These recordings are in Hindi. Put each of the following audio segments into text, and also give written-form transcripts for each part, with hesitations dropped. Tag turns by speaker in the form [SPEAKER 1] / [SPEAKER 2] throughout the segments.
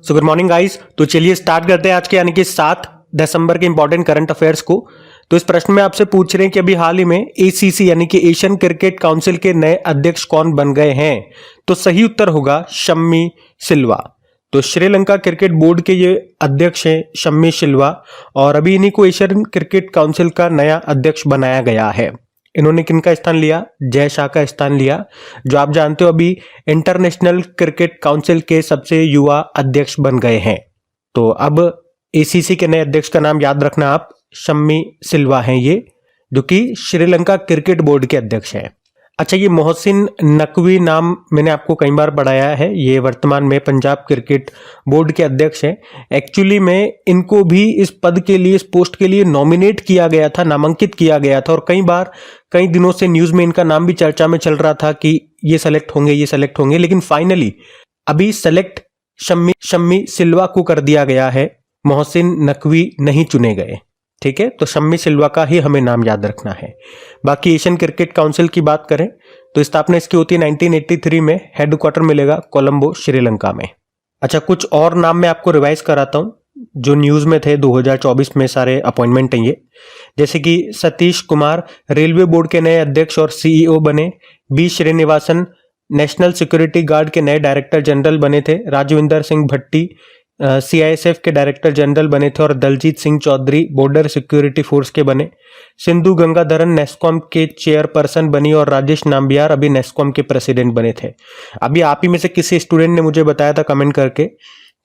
[SPEAKER 1] So good morning guys. तो चलिए स्टार्ट करते हैं आज के यानी कि 7 दिसंबर के इंपॉर्टेंट करंट अफेयर्स को। तो इस प्रश्न में आपसे पूछ रहे हैं कि अभी हाल ही में एसीसी यानी कि एशियन क्रिकेट काउंसिल के नए अध्यक्ष कौन बन गए हैं। तो सही उत्तर होगा शम्मी सिल्वा। तो श्रीलंका क्रिकेट बोर्ड के ये अध्यक्ष हैं शम्मी सिल्वा, और अभी इन्हीं को एशियन क्रिकेट काउंसिल का नया अध्यक्ष बनाया गया है। इन्होंने किनका स्थान लिया? जय शाह का स्थान लिया, जो आप जानते हो अभी इंटरनेशनल क्रिकेट काउंसिल के सबसे युवा अध्यक्ष बन गए हैं। तो अब एसीसी के नए अध्यक्ष का नाम याद रखना आप, शम्मी सिल्वा हैं ये, जो कि श्रीलंका क्रिकेट बोर्ड के अध्यक्ष हैं। अच्छा, ये मोहसिन नकवी नाम मैंने आपको कई बार पढ़ाया है, ये वर्तमान में पंजाब क्रिकेट बोर्ड के अध्यक्ष हैं। एक्चुअली में इनको भी इस पद के लिए, इस पोस्ट के लिए नॉमिनेट किया गया था, नामांकित किया गया था, और कई बार कई दिनों से न्यूज में इनका नाम भी चर्चा में चल रहा था कि ये सेलेक्ट होंगे, ये सेलेक्ट होंगे, लेकिन फाइनली अभी सेलेक्ट शम्मी सिल्वा को कर दिया गया है, मोहसिन नकवी नहीं चुने गए। ठीक है, तो शम्मी सिल्वा का ही हमें नाम याद रखना है। बाकी एशियन क्रिकेट काउंसिल की बात करें तो स्थापना इसकी होती है 1983 में, हेडक्वार्टर मिलेगा कोलंबो श्रीलंका में। अच्छा, कुछ और नाम मैं आपको रिवाइज कराता हूं जो न्यूज में थे 2024 में, सारे अपॉइंटमेंट हैं ये। जैसे कि सतीश कुमार रेलवे बोर्ड के नए अध्यक्ष और सीईओ बने। B Srinivasan National Security Guard के नए डायरेक्टर जनरल बने थे। राजविंदर सिंह भट्टी सीआईएसएफ के डायरेक्टर जनरल बने थे, और Daljit Singh Chaudhary Border Security Force के बने। सिंधु गंगाधरन नेस्कॉम के चेयरपर्सन बनी, और राजेश नाम्बियार अभी नेस्कॉम के प्रेसिडेंट बने थे। अभी आप ही में से किसी स्टूडेंट ने मुझे बताया था कमेंट करके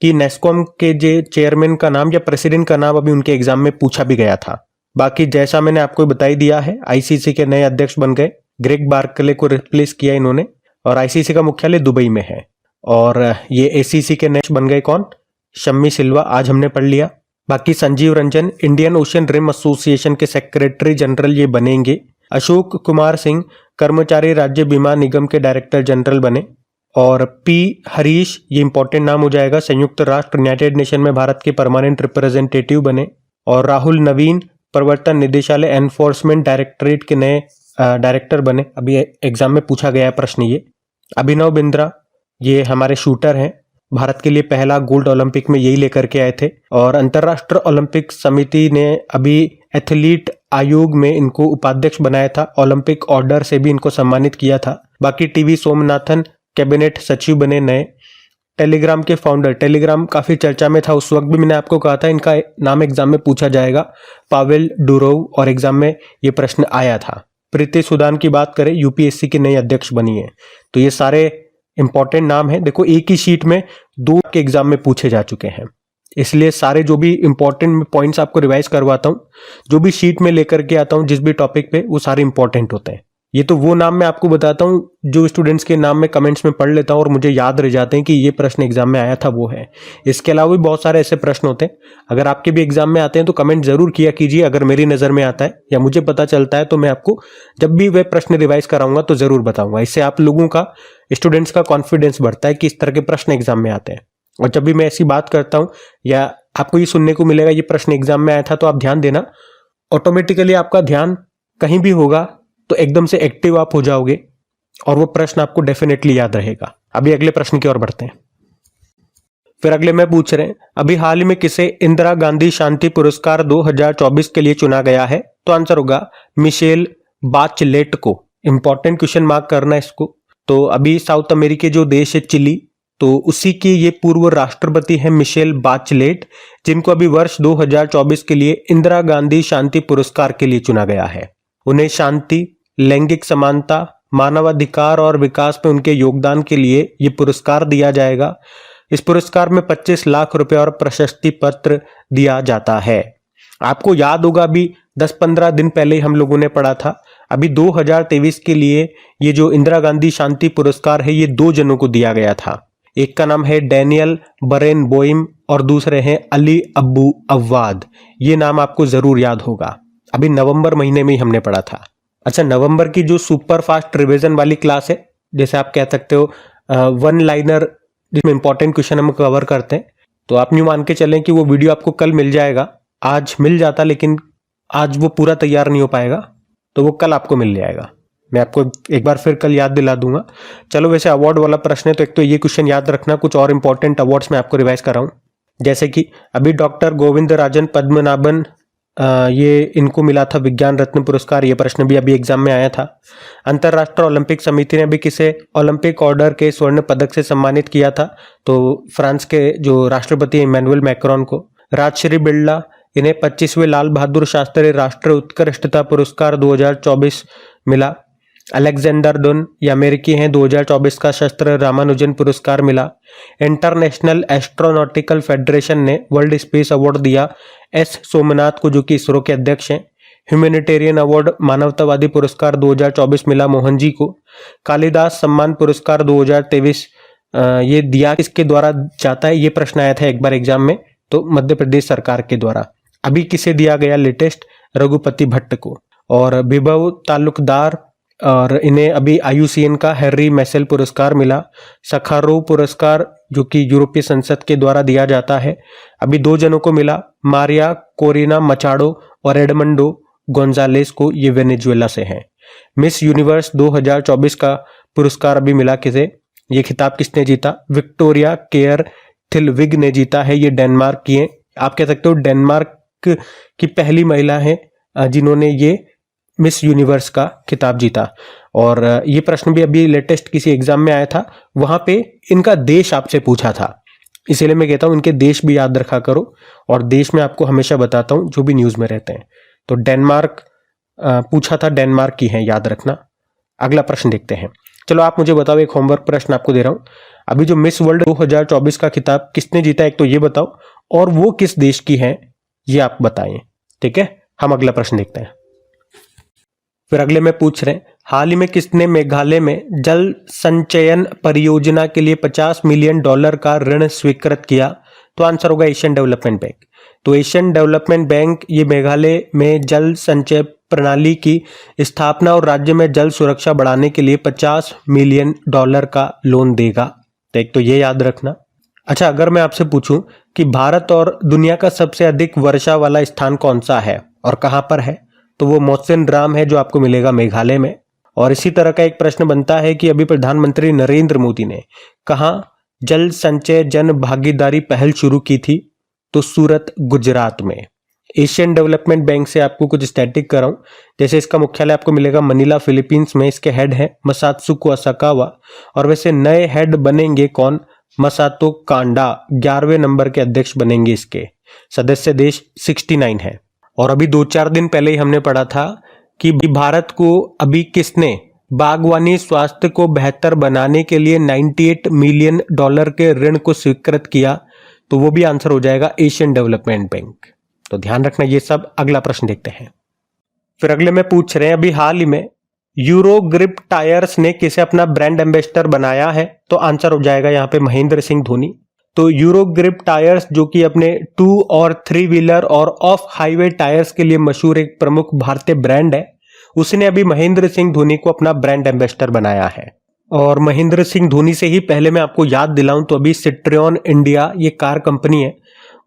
[SPEAKER 1] कि नेस्कॉम के जो चेयरमैन का नाम या प्रेसिडेंट का नाम अभी उनके एग्जाम में पूछा भी गया था। बाकी जैसा मैंने आपको बता ही दिया है, आईसीसी के नए अध्यक्ष बन गए, ग्रेग बार्कले को रिप्लेस किया इन्होंने, और आईसीसी का मुख्यालय दुबई में है। और ये एसीसी के नए बन गए कौन? शम्मी सिल्वा, आज हमने पढ़ लिया। बाकी Sanjeev Ranjan Indian Ocean Rim Association के सेक्रेटरी जनरल ये बनेंगे। अशोक कुमार सिंह कर्मचारी राज्य बीमा निगम के डायरेक्टर जनरल बने। और पी हरीश, ये इंपॉर्टेंट नाम हो जाएगा, संयुक्त राष्ट्र यूनाइटेड नेशन में भारत के परमानेंट रिप्रेजेंटेटिव बने। और राहुल नवीन प्रवर्तन निदेशालय एनफोर्समेंट डायरेक्टरेट के नए डायरेक्टर बने। अभी एग्जाम में पूछा गया है प्रश्न ये। अभिनव बिंद्रा, ये हमारे शूटर हैं, भारत के लिए पहला गोल्ड ओलंपिक में यही लेकर के आए थे। और अंतर्राष्ट्रीय ओलंपिक समिति ने अभी एथलीट आयोग में इनको उपाध्यक्ष बनाया था, ओलंपिक ऑर्डर से भी इनको सम्मानित किया था। बाकी टीवी सोमनाथन कैबिनेट सचिव बने नए। टेलीग्राम के फाउंडर, टेलीग्राम काफी चर्चा में था उस वक्त भी, मैंने आपको कहा था इनका नाम एग्जाम में पूछा जाएगा, पावेल डुरोव, और एग्जाम में ये प्रश्न आया था। प्रीति सुदान की बात करें, यूपीएससी की नई अध्यक्ष बनी है। तो ये सारे इंपॉर्टेंट नाम है। देखो, एक ही शीट में 2 के एग्जाम में पूछे जा चुके हैं, इसलिए सारे जो भी इंपॉर्टेंट पॉइंट्स आपको रिवाइज करवाता हूं, जो भी शीट में लेकर के आता हूं जिस भी टॉपिक पे, वो सारे इंपॉर्टेंट होते हैं। ये तो वो नाम मैं आपको बताता हूं जो स्टूडेंट्स के नाम में कमेंट्स में पढ़ लेता हूं और मुझे याद रह जाते हैं कि ये प्रश्न एग्जाम में आया था, वो है। इसके अलावा भी बहुत सारे ऐसे प्रश्न होते हैं, अगर आपके भी एग्जाम में आते हैं तो कमेंट जरूर किया कीजिए। अगर मेरी नजर में आता है या मुझे पता चलता है तो मैं आपको जब भी वह प्रश्न रिवाइज कराऊंगा तो जरूर बताऊंगा। इससे आप लोगों का, स्टूडेंट्स का कॉन्फिडेंस बढ़ता है कि इस तरह के प्रश्न एग्जाम में आते हैं। और जब भी मैं ऐसी बात करता हूं या आपको ये सुनने को मिलेगा ये प्रश्न एग्जाम में आया था, तो आप ध्यान देना, ऑटोमेटिकली आपका ध्यान कहीं भी होगा तो एकदम से एक्टिव आप हो जाओगे और वो प्रश्न आपको डेफिनेटली याद रहेगा। अभी अगले प्रश्न की ओर बढ़ते हैं। फिर अगले में पूछ रहे हैं, अभी हाल ही में किसे इंदिरा गांधी शांति पुरस्कार 2024 के लिए चुना गया है? तो आंसर होगा मिशेल बाचलेट को। इंपॉर्टेंट क्वेश्चन मार्क करना इसको। तो अभी साउथ अमेरिकी जो देश है चिली, तो उसी के ये पूर्व राष्ट्रपति हैं मिशेल बाचलेट, जिनको अभी वर्ष 2024 के लिए इंदिरा गांधी शांति पुरस्कार के लिए चुना गया है। उन्हें शांति, लैंगिक समानता, मानवाधिकार और विकास में उनके योगदान के लिए ये पुरस्कार दिया जाएगा। इस पुरस्कार में 25 लाख रुपए और प्रशस्ति पत्र दिया जाता है। आपको याद होगा अभी 10-15 दिन पहले ही हम लोगों ने पढ़ा था, अभी 2023 के लिए ये जो इंदिरा गांधी शांति पुरस्कार है ये 2 जनों को दिया गया था। एक का नाम है डैनियल बरेनबोइम और दूसरे हैं अली अब्बू अव्वाद। ये नाम आपको जरूर याद होगा, अभी नवंबर महीने में ही हमने पढ़ा था। अच्छा, नवंबर की जो सुपर फास्ट रिवीजन वाली क्लास है, जैसे आप कह सकते हो वन लाइनर, जिसमें इंपॉर्टेंट क्वेश्चन हम कवर करते हैं, तो आप यूं मान के चलें कि वो वीडियो आपको कल मिल जाएगा। आज मिल जाता लेकिन आज वो पूरा तैयार नहीं हो पाएगा, तो वो कल आपको मिल जाएगा। मैं आपको एक बार फिर कल याद दिला दूंगा। चलो वैसे अवार्ड वाला प्रश्न है तो एक तो ये क्वेश्चन याद रखना, कुछ और इंपॉर्टेंट अवार्ड्स मैं आपको रिवाइज कर रहा हूँ। जैसे कि अभी डॉक्टर गोविंद राजन पद्मनाभन, ये इनको मिला था विज्ञान रत्न पुरस्कार, ये प्रश्न भी अभी एग्जाम में आया था। अंतर्राष्ट्रीय ओलंपिक समिति ने अभी किसे ओलंपिक ऑर्डर के स्वर्ण पदक से सम्मानित किया था, तो फ्रांस के जो राष्ट्रपति इमैनुअल मैक्रोन को। राजश्री बिड़ला, इन्हें 25वें लाल बहादुर शास्त्री राष्ट्रीय उत्कृष्टता पुरस्कार 2024 मिला। अलेक्जेंडर डुन, ये अमेरिकी हैं, 2024 का शस्त्र रामानुजन पुरस्कार मिला। इंटरनेशनल एस्ट्रोनॉटिकल फेडरेशन ने वर्ल्ड स्पेस अवार्ड दिया एस सोमनाथ को, जो कि इसरो के अध्यक्ष हैं। ह्यूमैनिटेरियन अवार्ड मानवतावादी पुरस्कार 2024 मिला मोहन जी को। कालिदास सम्मान पुरस्कार 2023 ये दिया किसके द्वारा जाता है, ये प्रश्न आया था एक बार एग्जाम में, तो मध्य प्रदेश सरकार के द्वारा। अभी किसे दिया गया लेटेस्ट, रघुपति भट्ट को। और विभव तालुकदार, और इन्हें अभी IUCN का हैरी मैसेल पुरस्कार मिला। सखारोव पुरस्कार जो कि यूरोपीय संसद के द्वारा दिया जाता है, अभी 2 जनों को मिला, मारिया कोरिना मचाडो और एडमंडो गोंजालेस को, ये वेनेजुएला से हैं। मिस यूनिवर्स 2024 का पुरस्कार अभी मिला किसे, ये खिताब किसने जीता, विक्टोरिया केयर थिलविग ने जीता है, ये डेनमार्क की हैं। आप कह सकते हो डेनमार्क की पहली महिला है जिन्होंने ये मिस यूनिवर्स का खिताब जीता। और ये प्रश्न भी अभी लेटेस्ट किसी एग्जाम में आया था, वहां पे इनका देश आपसे पूछा था, इसीलिए मैं कहता हूं इनके देश भी याद रखा करो, और देश में आपको हमेशा बताता हूं जो भी न्यूज में रहते हैं। तो डेनमार्क पूछा था, डेनमार्क की है, याद रखना। अगला प्रश्न देखते हैं। चलो आप मुझे बताओ, एक होमवर्क प्रश्न आपको दे रहा हूं, अभी जो मिस वर्ल्ड 2024 का खिताब किसने जीता, एक तो ये बताओ, और वो किस देश की है ये आप बताएं, ठीक है। हम अगला प्रश्न देखते हैं। फिर अगले में पूछ रहे हैं, हाल ही में किसने मेघालय में जल संचयन परियोजना के लिए $50 मिलियन का ऋण स्वीकृत किया, तो आंसर होगा एशियन डेवलपमेंट बैंक। तो एशियन डेवलपमेंट बैंक ये मेघालय में जल संचय प्रणाली की स्थापना और राज्य में जल सुरक्षा बढ़ाने के लिए $50 मिलियन का लोन देगा, तो एक तो ये याद रखना। अच्छा, अगर मैं आपसे पूछूं कि भारत और दुनिया का सबसे अधिक वर्षा वाला स्थान कौन सा है और कहां पर है, तो वो मौसिनराम है, जो आपको मिलेगा मेघालय में। और इसी तरह का एक प्रश्न बनता है कि अभी प्रधानमंत्री नरेंद्र मोदी ने कहां जल संचय जन भागीदारी पहल शुरू की थी, तो सूरत गुजरात में। एशियन डेवलपमेंट बैंक से आपको कुछ स्टैटिक कराऊं, जैसे इसका मुख्यालय आपको मिलेगा मनीला फिलीपींस में, इसके हेड है मसात्सुको असाकावा, और वैसे नए हेड बनेंगे कौन, मसातो कांडा 11वें नंबर के अध्यक्ष बनेंगे। इसके सदस्य देश 69 है। और अभी 2-4 दिन पहले ही हमने पढ़ा था कि भारत को अभी किसने बागवानी स्वास्थ्य को बेहतर बनाने के लिए $98 मिलियन के ऋण को स्वीकृत किया, तो वो भी आंसर हो जाएगा एशियन डेवलपमेंट बैंक। तो ध्यान रखना ये सब। अगला प्रश्न देखते हैं। फिर अगले में पूछ रहे हैं, अभी हाल ही में यूरो ग्रिप टायर्स ने किसे अपना ब्रांड एम्बेसडर बनाया है, तो आंसर हो जाएगा यहाँ पे महेंद्र सिंह धोनी। तो यूरो ग्रिप टायर्स जो कि अपने 2 और 3 व्हीलर और ऑफ हाईवे टायर्स के लिए मशहूर एक प्रमुख भारतीय ब्रांड है, उसने अभी महेंद्र सिंह धोनी को अपना ब्रांड एम्बेसडर बनाया है। और महेंद्र सिंह धोनी से ही पहले मैं आपको याद दिलाऊं तो अभी सिट्रियन इंडिया ये कार कंपनी है,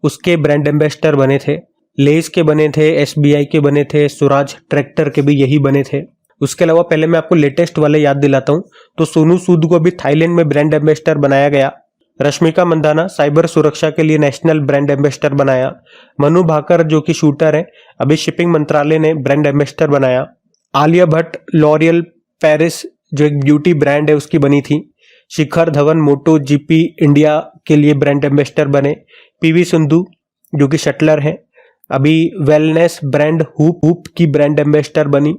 [SPEAKER 1] उसके ब्रांड एम्बेसडर बने थे, लेस के बने थे, SBI के बने थे, स्वराज ट्रैक्टर के भी यही बने थे। उसके अलावा पहले मैं आपको लेटेस्ट वाले याद दिलाता हूं, तो सोनू सूद को अभी थाईलैंड में ब्रांड एम्बेसडर बनाया गया। रश्मिका मंदाना साइबर सुरक्षा के लिए नेशनल ब्रांड एम्बेसडर बनाया। मनु भाकर जो कि शूटर है, अभी शिपिंग मंत्रालय ने ब्रांड एम्बेसडर बनाया। आलिया भट्ट लॉरियल पेरिस जो एक ब्यूटी ब्रांड है उसकी बनी थी। शिखर धवन मोटो GP इंडिया के लिए ब्रांड एम्बेसडर बने। PV सिंधु जो कि शटलर है, अभी वेलनेस ब्रांड हूप की ब्रांड एम्बेसडर बनी।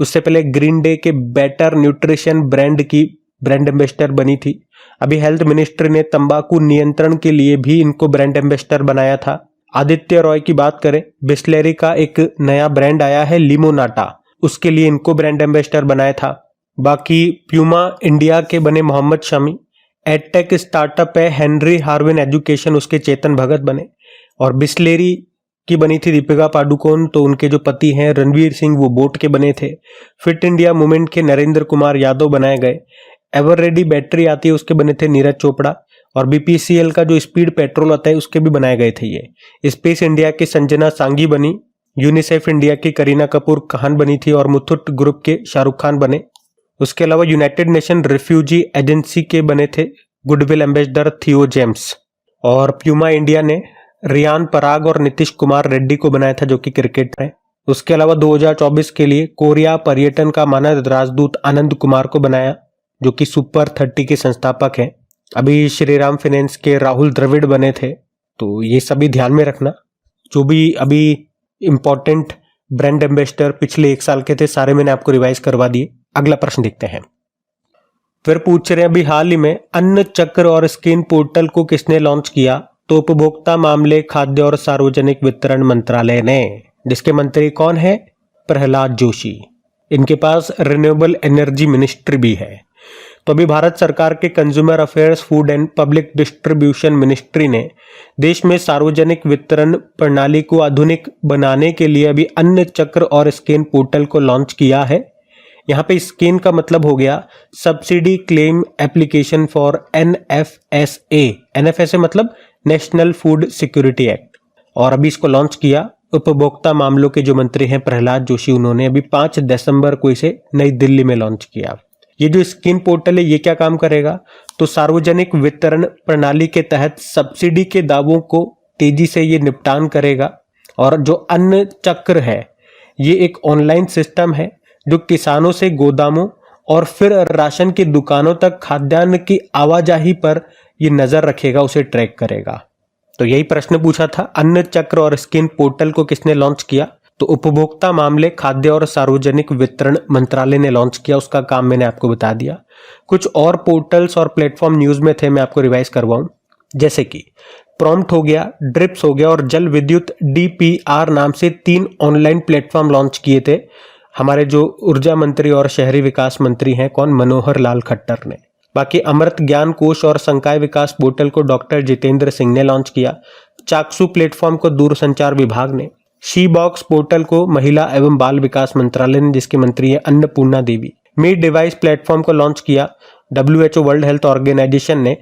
[SPEAKER 1] उससे पहले ग्रीन डे के बेटर न्यूट्रिशन ब्रांड की ब्रांड एम्बेसडर बनी थी। अभी हेल्थ मिनिस्ट्री ने तंबाकू नियंत्रण के लिए भी इनको ब्रांड एम्बेसडर बनाया था। आदित्य रॉय की बात करें, बिस्लेरी का एक नया ब्रांड आया है लिमोनाटा, उसके लिए इनको ब्रांड एम्बेसडर बनाया था। बाकी प्यूमा इंडिया के बने मोहम्मद शमी। एडटेक स्टार्टअप है हेनरी हार्विन एजुकेशन, उसके चेतन भगत बने। और बिस्लेरी की बनी थी दीपिका पादुकोण, तो उनके जो पति हैं रणवीर सिंह वो बोट के बने थे। फिट इंडिया मूवमेंट के नरेंद्र कुमार यादव बनाए गए। एवर रेडी बैटरी आती है उसके बने थे नीरज चोपड़ा। और BPCL का जो स्पीड पेट्रोल आता है उसके भी बनाए गए थे ये। स्पेस इंडिया की संजना सांगी बनी। यूनिसेफ इंडिया की करीना कपूर खान बनी थी। और मुथुट ग्रुप के शाहरुख खान बने। उसके अलावा यूनाइटेड नेशन रिफ्यूजी एजेंसी के बने थे गुडविल एम्बेसडर थियो जेम्स। और प्यूमा इंडिया ने रियान पराग और नीतीश कुमार रेड्डी को बनाया था जो कि क्रिकेटर है। उसके अलावा 2024 के लिए कोरिया पर्यटन का मानद राजदूत आनंद कुमार को बनाया जो कि सुपर 30 के संस्थापक हैं। अभी श्रीराम फाइनेंस के राहुल द्रविड़ बने थे। तो ये सभी ध्यान में रखना, जो भी अभी इंपॉर्टेंट ब्रांड एम्बेसडर पिछले 1 साल के थे सारे मैंने आपको रिवाइज करवा दिए। अगला प्रश्न देखते हैं। फिर पूछ रहे हैं अभी हाल ही में अन्न चक्र और स्किन पोर्टल को किसने लॉन्च किया? तो उपभोक्ता मामले, खाद्य और सार्वजनिक वितरण मंत्रालय ने, जिसके मंत्री कौन है? प्रहलाद जोशी। इनके पास रिन्यूएबल एनर्जी मिनिस्ट्री भी है। तो अभी भारत सरकार के consumer affairs, food and public distribution ministry ने देश में सार्वजनिक वितरण प्रणाली को आधुनिक बनाने के लिए अभी अन्न चक्र और स्किन पोर्टल को लॉन्च किया है। यहाँ पे स्किन का मतलब हो गया subsidy claim application for NFSA। NFSA मतलब नेशनल फूड सिक्योरिटी एक्ट। और अभी इसको लॉन्च किया उपभोक्ता मामलों के जो मंत्री हैं प्रहलाद जोशी, उन्होंने अभी 5 दिसंबर को इसे नई दिल्ली में लॉन्च किया। ये जो स्किन पोर्टल है ये क्या काम करेगा? तो सार्वजनिक वितरण प्रणाली के तहत सब्सिडी के दावों को तेजी से ये निपटान करेगा। और जो अन्न चक्र है ये एक ऑनलाइन सिस्टम है जो किसानों से गोदामों और फिर राशन की दुकानों तक खाद्यान्न की आवाजाही पर ये नजर रखेगा, उसे ट्रैक करेगा। तो यही प्रश्न पूछा था, अन्न चक्र और स्किन पोर्टल को किसने लॉन्च किया? तो उपभोक्ता मामले, खाद्य और सार्वजनिक वितरण मंत्रालय ने लॉन्च किया। उसका काम मैंने आपको बता दिया। कुछ और पोर्टल्स और प्लेटफॉर्म न्यूज में थे, मैं आपको रिवाइज करवाऊं। जैसे कि प्रॉम्प्ट हो गया, ड्रिप्स हो गया और जल विद्युत DPR नाम से 3 ऑनलाइन प्लेटफॉर्म लॉन्च किए थे हमारे जो ऊर्जा मंत्री और शहरी विकास मंत्री हैं, कौन? मनोहर लाल खट्टर ने। बाकी अमृत ज्ञान कोश और संकाय विकास पोर्टल को डॉक्टर जितेंद्र सिंह ने लॉन्च किया। चाक्षु प्लेटफॉर्म को दूरसंचार विभाग ने। शी बॉक्स पोर्टल को महिला एवं बाल विकास मंत्रालय ने, जिसके मंत्री है अन्नपूर्णा देवी। मीट डिवाइस प्लेटफॉर्म को लॉन्च किया WHO वर्ल्ड हेल्थ ऑर्गेनाइजेशन ने।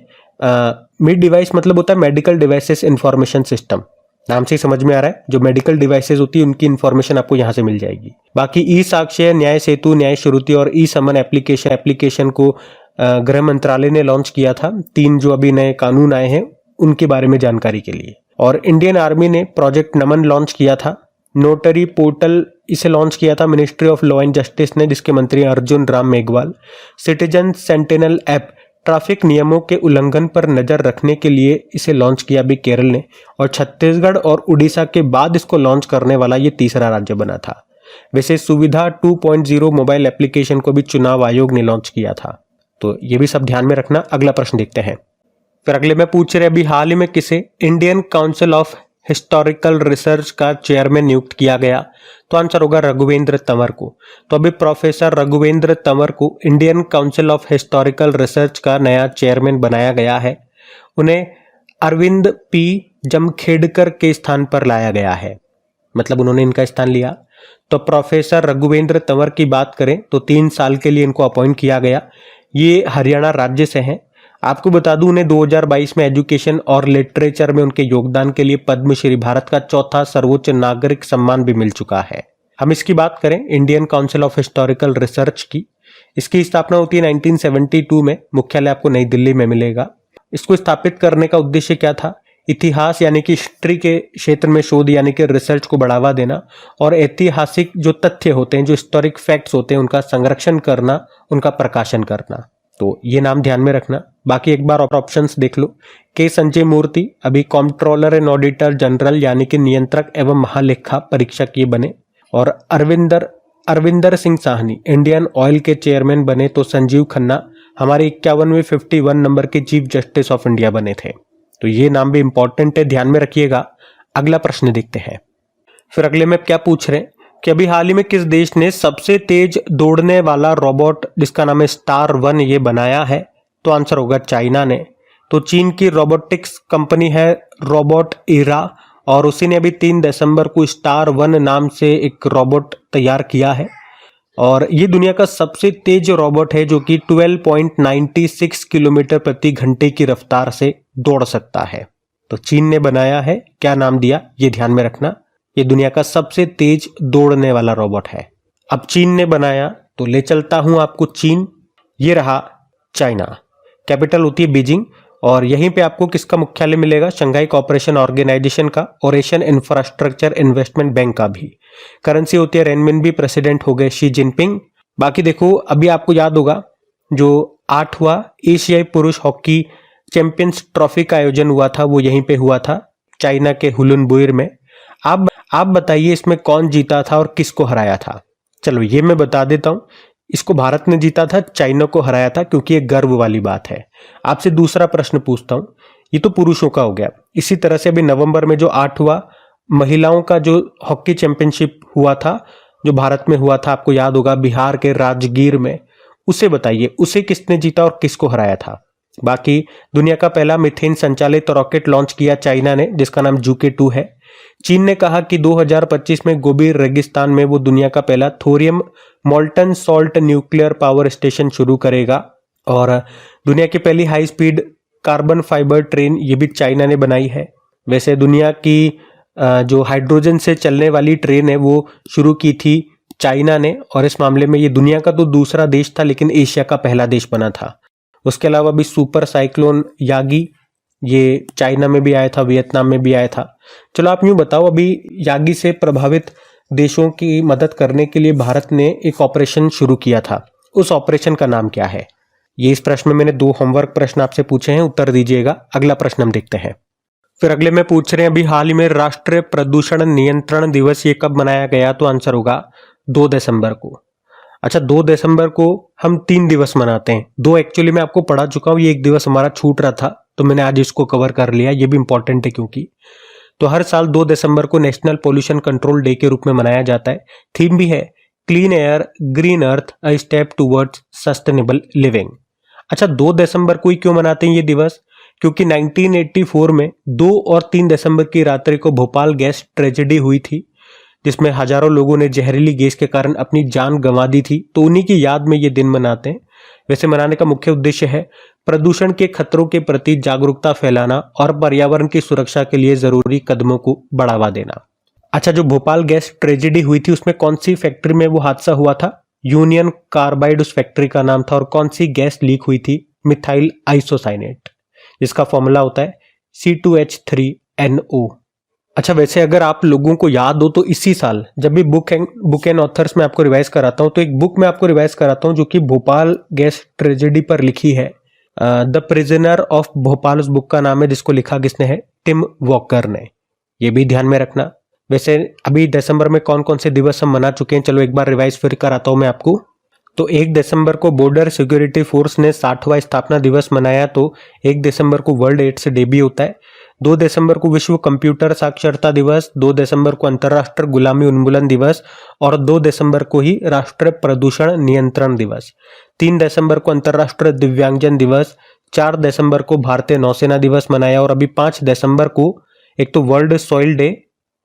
[SPEAKER 1] मीट डिवाइस मतलब होता है मेडिकल डिवाइसेस इंफॉर्मेशन सिस्टम, नाम से समझ में आ रहा है। जो मेडिकल डिवाइसेस होती है उनकी इंफॉर्मेशन आपको यहां से मिल जाएगी। बाकी ई साक्ष्य, न्याय सेतु, न्याय श्रुति और ई समन एप्लीकेशन को गृह मंत्रालय ने लॉन्च किया था। 3 जो अभी नए कानून आए हैं उनके बारे में जानकारी के लिए। और इंडियन आर्मी ने प्रोजेक्ट नमन लॉन्च किया था। नोटरी पोर्टल इसे लॉन्च किया था ministry of law and justice ने, जिसके मंत्री Arjun Ram Meghwal. Citizen sentinel app traffic नियमों के उल्लंघन पर नजर रखने के लिए इसे लॉन्च किया भी केरल ने। और छत्तीसगढ़ और उड़ीसा के बाद इसको लॉन्च करने वाला ये तीसरा राज्य बना था। वैसे सुविधा 2.0 मोबाइल एप्लीकेशन को भी चुनाव आयोग ने लॉन्च किया था। तो ये भी सब ध्यान में रखना। अगला प्रश्न देखते हैं। फिर अगले में पूछ रहे अभी हाल ही में किसे Indian council of historical research का चेयरमैन नियुक्त किया गया? तो आंसर होगा रघुवेंद्र तंवर को। तो अभी प्रोफेसर रघुवेंद्र तंवर को Indian council of historical research का नया चेयरमैन बनाया गया है। उन्हें अरविंद P जमखेडकर के स्थान पर लाया गया है, मतलब उन्होंने इनका स्थान लिया। तो प्रोफेसर रघुवेंद्र तंवर की बात करें तो 3 साल के लिए इनको अपॉइंट किया गया। ये हरियाणा राज्य से हैं। आपको बता दूं उन्हें 2022 में एजुकेशन और लिटरेचर में उनके योगदान के लिए पद्मश्री, भारत का 4था सर्वोच्च नागरिक सम्मान भी मिल चुका है। हम इसकी बात करें Indian council of historical research की, इसकी स्थापना होती है 1972 में। मुख्यालय आपको नई दिल्ली में मिलेगा। इसको स्थापित करने का उद्देश्य क्या था? इतिहास यानी कि हिस्ट्री के क्षेत्र में शोध यानी कि रिसर्च को बढ़ावा देना और ऐतिहासिक जो तथ्य होते हैं, जो हिस्टोरिक फैक्ट्स होते हैं, उनका संरक्षण करना, उनका प्रकाशन करना। तो ये नाम ध्यान में रखना। बाकी एक बार ऑप्शंस देख लो। के संजय मूर्ति अभी कॉम्प्ट्रोलर एंड ऑडिटर जनरल यानी कि नियंत्रक एवं महालेखा परीक्षक ये बने। और अरविंदर सिंह साहनी इंडियन ऑयल के चेयरमैन बने। तो संजीव खन्ना हमारे 51वें 51 नंबर के चीफ जस्टिस ऑफ इंडिया बने थे। तो ये नाम भी इंपॉर्टेंट है, ध्यान में रखिएगा। अगला प्रश्न देखते हैं। फिर अगले में क्या पूछ रहे हैं कि अभी हाल ही में किस देश ने सबसे तेज दौड़ने वाला रोबोट जिसका नाम है स्टार 1 ये बनाया है? तो आंसर होगा चाइना ने। तो चीन की रोबोटिक्स कंपनी है रोबोट इरा और उसी ने अभी 3 दिसंबर को स्टार 1 नाम से एक रोबोट तैयार किया है। और ये दुनिया का सबसे तेज रोबोट है जो कि 12.96 किलोमीटर प्रति घंटे की रफ्तार से दौड़ सकता है। तो चीन ने बनाया है, क्या नाम दिया ये ध्यान में रखना। ये दुनिया का सबसे तेज दौड़ने वाला रोबोट है। अब चीन ने बनाया तो ले चलता हूं आपको चीन, ये रहा चाइना, कैपिटल होती है बीजिंग, और यहीं पे आपको किसका मुख्यालय मिलेगा, शंघाई कोऑपरेशन ऑर्गेनाइजेशन का और एशियन इंफ्रास्ट्रक्चर इन्वेस्टमेंट बैंक का भी। करेंसी होती है रेनमिनबी, प्रेसिडेंट हो गए शी जिनपिंग। बाकी देखो, अभी आपको याद होगा जो 8वां एशियाई पुरुष हॉकी चैंपियंस ट्रॉफी का आयोजन हुआ था, वो यहीं पे हुआ था चाइना के हुलुनबुइर में। आप बताइए इसमें कौन जीता था और किसको हराया था। चलो ये मैं बता देता हूं, इसको भारत ने जीता था, चाइना को हराया था, क्योंकि ये गर्व वाली बात है। आपसे दूसरा प्रश्न पूछता हूं, ये तो पुरुषों का हो गया। इसी तरह से अभी नवंबर में जो 8वां महिलाओं का जो हॉकी चैंपियनशिप हुआ था, जो भारत में हुआ था, आपको याद होगा बिहार के राजगीर में, उसे बताइए उसे किसने जीता और किसको हराया था। बाकी दुनिया का पहला मीथेन संचालित रॉकेट लॉन्च किया चाइना ने, जिसका नाम जूके 2 है। चीन ने कहा कि 2025 में गोबी रेगिस्तान में वो दुनिया का पहला thorium molten salt nuclear power station शुरू करेगा। और दुनिया की पहली high speed carbon fibre train ये भी चाइना ने बनाई है। वैसे दुनिया की जो हाइड्रोजन से चलने वाली ट्रेन है वो शुरू की थी चाइना ने, और इस मामले में ये दुनिया का तो दूसरा देश था, लेकिन एशिया का पहला देश बना था। उसके अलावा भी सुपर साइक्लोन यागी, ये चाइना में भी आया था, वियतनाम में भी आया था। चलो आप यूं बताओ, अभी यागी से प्रभावित देशों की मदद करने के लिए भारत ने एक ऑपरेशन शुरू किया था, उस ऑपरेशन का नाम क्या है। ये इस प्रश्न में मैंने 2 होमवर्क प्रश्न आपसे पूछे हैं, उत्तर दीजिएगा। अगला प्रश्न हम देखते हैं। फिर अगले में पूछ रहे हैं, अभी हाल ही में राष्ट्रीय प्रदूषण नियंत्रण दिवस ये कब मनाया गया, तो आंसर होगा 2 दिसंबर को। अच्छा, 2 दिसंबर को हम 3 दिवस मनाते हैं। 2 एक्चुअली मैं आपको पढ़ा चुका हूँ, ये एक दिवस हमारा छूट रहा था, तो मैंने आज इसको कवर कर लिया। ये भी इंपॉर्टेंट है क्योंकि तो हर साल 2 दिसंबर को नेशनल पोल्यूशन कंट्रोल डे के रूप में मनाया जाता है। थीम भी है clean air green earth a step towards sustainable living. अच्छा, 2 दिसंबर को ही क्यों मनाते हैं ये दिवस, क्योंकि 1984 में 2 और 3 दिसंबर की रात्रि को भोपाल गैस ट्रेजेडी हुई थी, जिसमें हजारों लोगों ने जहरीली गैस के कारण अपनी जान गंवा दी थी। तो उन्हीं की याद में ये दिन मनाते हैं। वैसे मनाने का मुख्य उद्देश्य है प्रदूषण के खतरों के प्रति जागरूकता फैलाना और पर्यावरण की सुरक्षा के लिए जरूरी कदमों को बढ़ावा देना। अच्छा, जो भोपाल गैस ट्रेजेडी हुई थी उसमें कौन सी फैक्ट्री में वो हादसा हुआ था, यूनियन कार्बाइड उस फैक्ट्री का नाम था। और कौन सी गैस लीक हुई थी, मिथाइल आइसोसाइनेट, जिसका फॉर्मूला होता है C2H3NO। अच्छा, वैसे अगर आप लोगों को याद हो तो इसी साल जब भी बुक एंड ऑथर्स में आपको रिवाइज कराता हूं, तो एक बुक में आपको रिवाइज कराता हूं जो कि भोपाल गैस ट्रेजेडी पर लिखी है, द प्रिजनर ऑफ भोपाल उस बुक का नाम है, जिसको लिखा किसने है, टिम वॉकर ने। ये भी ध्यान में रखना। वैसे अभी दिसंबर में कौन कौन से दिवस हम मना चुके हैं, चलो एक बार रिवाइज फिर कराता हूं मैं आपको। तो 1 दिसंबर को बॉर्डर सिक्योरिटी फोर्स ने 60वां स्थापना दिवस मनाया। तो 1 दिसंबर को वर्ल्ड एड्स डे भी होता है। 2 दिसंबर को विश्व कंप्यूटर साक्षरता दिवस, 2 दिसंबर को अंतर्राष्ट्रीय गुलामी उन्मूलन दिवस, और 2 दिसंबर को ही राष्ट्रीय प्रदूषण नियंत्रण दिवस। 3 दिसंबर को अंतर्राष्ट्रीय दिव्यांगजन दिवस, 4 दिसंबर को भारतीय नौसेना दिवस मनाया, और अभी 5 दिसंबर को एक तो वर्ल्ड सॉइल डे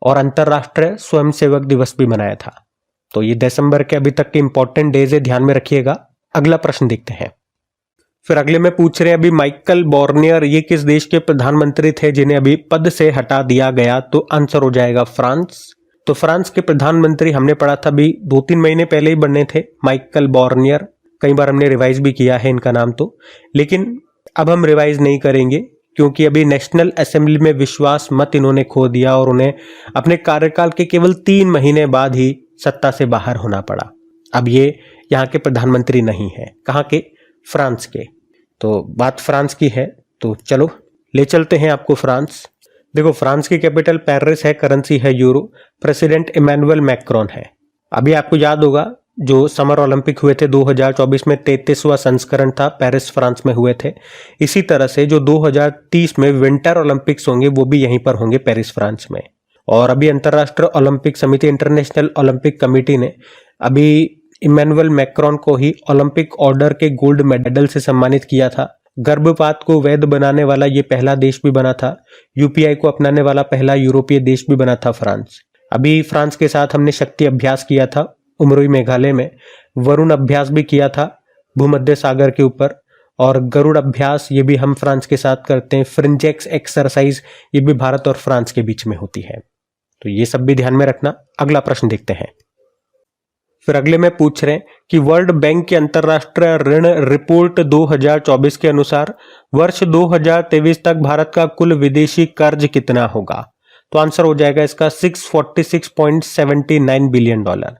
[SPEAKER 1] और अंतर्राष्ट्रीय स्वयंसेवक दिवस भी मनाया था। तो ये दिसंबर के अभी तक के इंपॉर्टेंट डेज है, ध्यान में रखिएगा। अगला प्रश्न देखते हैं। फिर अगले में पूछ रहे हैं, अभी माइकल बॉर्नियर ये किस देश के प्रधानमंत्री थे जिन्हें अभी पद से हटा दिया गया, तो आंसर हो जाएगा फ्रांस। तो फ्रांस के प्रधानमंत्री हमने पढ़ा था अभी 2-3 महीने पहले ही बनने थे, माइकल बॉर्नियर। कई बार हमने रिवाइज भी किया है इनका नाम तो, लेकिन अब हम रिवाइज नहीं करेंगे क्योंकि अभी नेशनल असेंबली में विश्वास मत इन्होंने खो दिया और उन्हें अपने कार्यकाल के केवल 3 महीने बाद ही सत्ता से बाहर होना पड़ा। अब ये यहाँ के प्रधानमंत्री नहीं है। कहाँ के? फ्रांस के। तो बात फ्रांस की है, तो चलो ले चलते हैं आपको फ्रांस। देखो, फ्रांस की कैपिटल पेरिस है, करेंसी है यूरो, प्रेसिडेंट इमैनुअल मैक्रोन है। अभी आपको याद होगा जो समर ओलंपिक हुए थे 2024 में 33वां संस्करण था, पेरिस फ्रांस में हुए थे। इसी तरह से जो 2030 में विंटर ओलंपिक्स होंगे वो भी यहीं पर होंगे, पेरिस फ्रांस में। और अभी अंतर्राष्ट्रीय ओलंपिक समिति, इंटरनेशनल ओलंपिक कमेटी ने अभी इमैनुअल मैक्रोन को ही ओलंपिक ऑर्डर के गोल्ड मेडल से सम्मानित किया था। गर्भपात को वैध बनाने वाला ये पहला देश भी बना था। यूपीआई को अपनाने वाला पहला यूरोपीय देश भी बना था फ्रांस। अभी फ्रांस के साथ हमने शक्ति अभ्यास किया था उमरोई मेघालय में, वरुण अभ्यास भी किया था भूमध्य सागर के ऊपर, और गरुड़ अभ्यास ये भी हम फ्रांस के साथ करते हैं। फ्रिंजेक्स एक्सरसाइज ये भी भारत और फ्रांस के बीच में होती है। तो ये सब भी ध्यान में रखना। अगला प्रश्न देखते हैं। फिर अगले में पूछ रहे हैं कि वर्ल्ड बैंक की अंतर्राष्ट्रीय ऋण रिपोर्ट 2024 के अनुसार वर्ष 2023 तक भारत का कुल विदेशी कर्ज कितना होगा। तो आंसर हो जाएगा इसका 646.79 बिलियन डॉलर।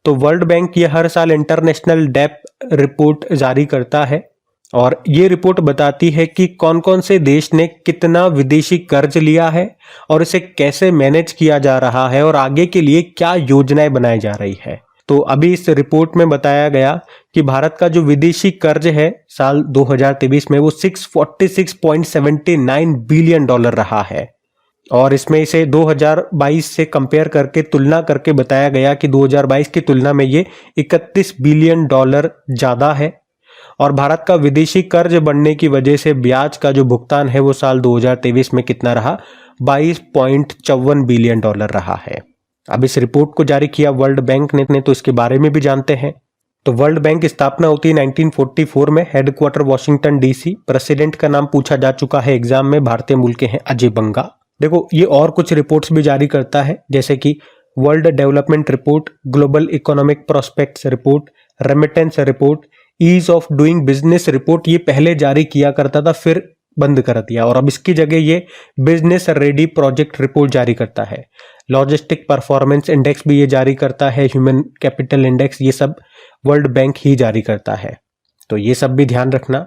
[SPEAKER 1] तो वर्ल्ड बैंक ये हर साल इंटरनेशनल डेट रिपोर्ट जारी करता है और ये रिपोर्ट बताती है कि कौन कौन से देश ने कितना विदेशी कर्ज लिया है और इसे कैसे मैनेज किया जा रहा है और आगे के लिए क्या योजनाएं बनाई जा रही है। तो अभी इस रिपोर्ट में बताया गया कि भारत का जो विदेशी कर्ज है साल 2023 में वो 646.79 बिलियन डॉलर रहा है और इसमें इसे 2022 से कंपेयर करके तुलना करके बताया गया कि 2022 की तुलना में ये 31 बिलियन डॉलर ज़्यादा है और भारत का विदेशी कर्ज बढ़ने की वजह से ब्याज का जो भुगतान है वो साल 2023 में कितना रहा, 22.54 बिलियन डॉलर रहा है। अब इस रिपोर्ट को जारी किया वर्ल्ड बैंक ने तो इसके बारे में भी जानते हैं। तो वर्ल्ड बैंक की स्थापना होती है 1944 में, हेडक्वार्टर वॉशिंगटन डीसी। प्रेसिडेंट का नाम पूछा जा चुका है एग्जाम में, भारतीय मूल के हैं अजय बंगा। देखो ये और कुछ रिपोर्ट्स भी जारी करता है जैसे कि World Development Report, Global Economic Prospects Report, Remittance Report, Ease of Doing Business Report. ये पहले जारी किया करता था फिर बंद कर दिया और अब इसकी जगह ये बिजनेस रेडी प्रोजेक्ट रिपोर्ट जारी करता है। लॉजिस्टिक परफॉर्मेंस इंडेक्स भी ये जारी करता है, ह्यूमन कैपिटल इंडेक्स, ये सब वर्ल्ड बैंक ही जारी करता है। तो ये सब भी ध्यान रखना।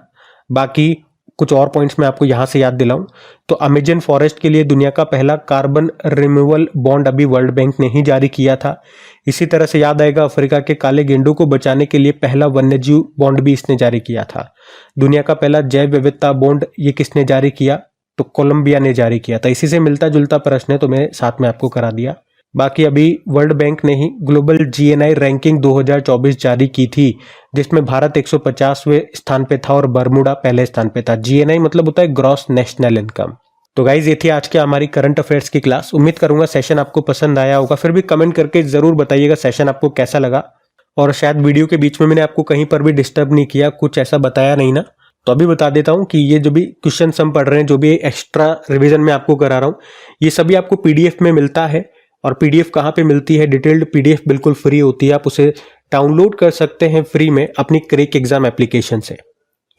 [SPEAKER 1] बाकी कुछ और पॉइंट्स मैं आपको यहाँ से याद दिलाऊं तो अमेजन फॉरेस्ट के लिए दुनिया का पहला कार्बन रिमूवल बॉन्ड अभी वर्ल्ड बैंक ने ही जारी किया था। इसी तरह से याद आएगा अफ्रीका के काले गेंडों को बचाने के लिए पहला वन्यजीव बॉन्ड भी इसने जारी किया था। दुनिया का पहला जैव विविधता बॉन्ड ये किसने जारी किया, तो कोलंबिया ने जारी किया था। इसी से मिलता जुलता प्रश्न है तो मैं साथ में आपको करा दिया। बाकी अभी वर्ल्ड बैंक ने ही ग्लोबल जीएनआई रैंकिंग 2024 जारी की थी जिसमें भारत 150वें स्थान पे था और बरमूडा पहले स्थान पे था। जीएनआई मतलब होता है ग्रॉस नेशनल इनकम। तो गाइज ये थी आज की हमारी करंट अफेयर्स की क्लास। उम्मीद करूंगा सेशन आपको पसंद आया होगा। फिर भी कमेंट करके जरूर बताइएगा सेशन आपको कैसा लगा और शायद वीडियो के बीच में मैंने आपको कहीं पर भी डिस्टर्ब नहीं किया, कुछ ऐसा बताया नहीं ना। तो अभी बता देता हूं कि ये जो भी क्वेश्चन हम पढ़ रहे हैं, जो भी एक्स्ट्रा रिवीजन में आपको करा रहा हूं, ये सभी आपको पीडीएफ में मिलता है। और पीडीएफ कहाँ पे मिलती है, डिटेल्ड पीडीएफ बिल्कुल फ्री होती है। आप उसे डाउनलोड कर सकते हैं फ्री में अपनी क्रैक एग्जाम एप्लीकेशन से।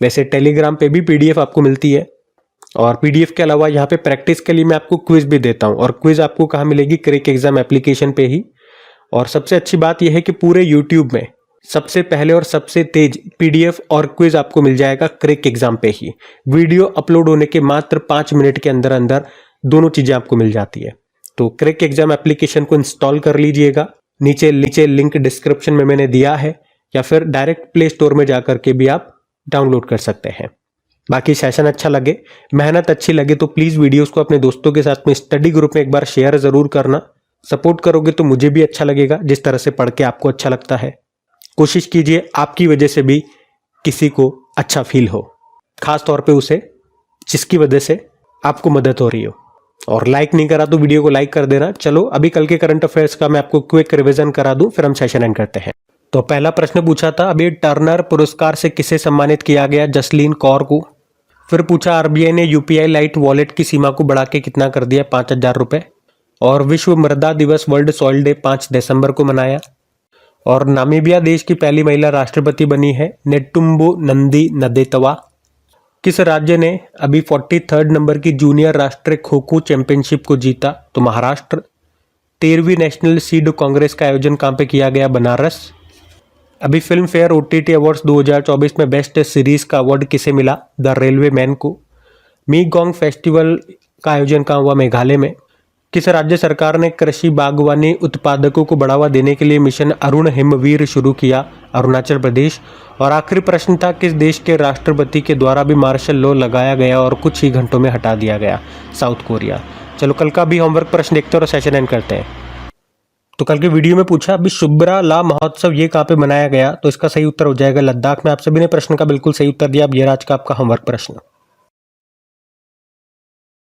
[SPEAKER 1] वैसे टेलीग्राम पे भी पीडीएफ आपको मिलती है और पीडीएफ के अलावा यहाँ पे प्रैक्टिस के लिए मैं आपको क्विज भी देता हूँ और क्विज आपको कहाँ मिलेगी, क्रैक एग्जाम एप्लीकेशन पे ही। और सबसे अच्छी बात यह है कि पूरे यूट्यूब में सबसे पहले और सबसे तेज पीडीएफ और क्विज आपको मिल जाएगा क्रैक एग्जाम पे ही। वीडियो अपलोड होने के मात्र 5 मिनट के अंदर अंदर दोनों चीजें आपको मिल जाती है। तो क्रैक एग्जाम एप्लीकेशन को इंस्टॉल कर लीजिएगा। नीचे लिंक डिस्क्रिप्शन में मैंने दिया है या फिर डायरेक्ट प्ले स्टोर में जाकर के भी आप डाउनलोड कर सकते हैं। बाकी सेशन अच्छा लगे, मेहनत अच्छी लगे तो प्लीज वीडियोस को अपने दोस्तों के साथ में स्टडी ग्रुप में एक बार शेयर जरूर करना। सपोर्ट करोगे तो मुझे भी अच्छा लगेगा, जिस तरह से पढ़ के आपको अच्छा लगता है। कोशिश कीजिए आपकी वजह से भी किसी को अच्छा फील हो, खास तौर पे उसे जिसकी वजह से आपको मदद हो रही हो। और लाइक नहीं करा तो वीडियो को लाइक कर देना। चलो अभी कल के करंट अफेयर्स का मैं आपको क्विक रिवीजन करा दूं, फिर हम सेशन एंड करते हैं। तो पहला प्रश्न पूछा था अभी टर्नर पुरस्कार से किसे सम्मानित किया गया, जसलीन कौर को। फिर पूछा आरबीआई ने यूपीआई लाइट वॉलेट की सीमा को बढ़ा के कितना कर दिया, 5,000 रुपए। और विश्व मृदा दिवस वर्ल्ड सॉइल डे 5 दिसंबर को मनाया। और नामीबिया देश की पहली महिला राष्ट्रपति बनी है नेटुम्बो नंदी नदेतवा। किस राज्य ने अभी 43rd नंबर की जूनियर राष्ट्रीय खो खो चैंपियनशिप को जीता, तो महाराष्ट्र। 13वीं नेशनल सीड कांग्रेस का आयोजन कहाँ पे किया गया, बनारस। अभी फिल्म फेयर ओटीटी अवार्ड्स 2024 में बेस्ट सीरीज का अवार्ड किसे मिला, द रेलवे मैन को। मीगोंग फेस्टिवल का आयोजन कहाँ हुआ, मेघालय में। किस राज्य सरकार ने कृषि बागवानी उत्पादकों को बढ़ावा देने के लिए मिशन अरुण हिमवीर शुरू किया, अरुणाचल प्रदेश। और आखिरी प्रश्न था किस देश के राष्ट्रपति के द्वारा भी मार्शल लॉ लगाया गया और कुछ ही घंटों में हटा दिया गया, साउथ कोरिया। चलो कल का भी होमवर्क प्रश्न देखते हैं और सेशन एंड करते हैं। तो कल के वीडियो में पूछा अभी शुभ्रा ला महोत्सव ये कहाँ पे मनाया गया, तो इसका सही उत्तर हो जाएगा लद्दाख में। आप सभी ने प्रश्न का बिल्कुल सही उत्तर दिया। अब ये आज का आपका होमवर्क प्रश्न।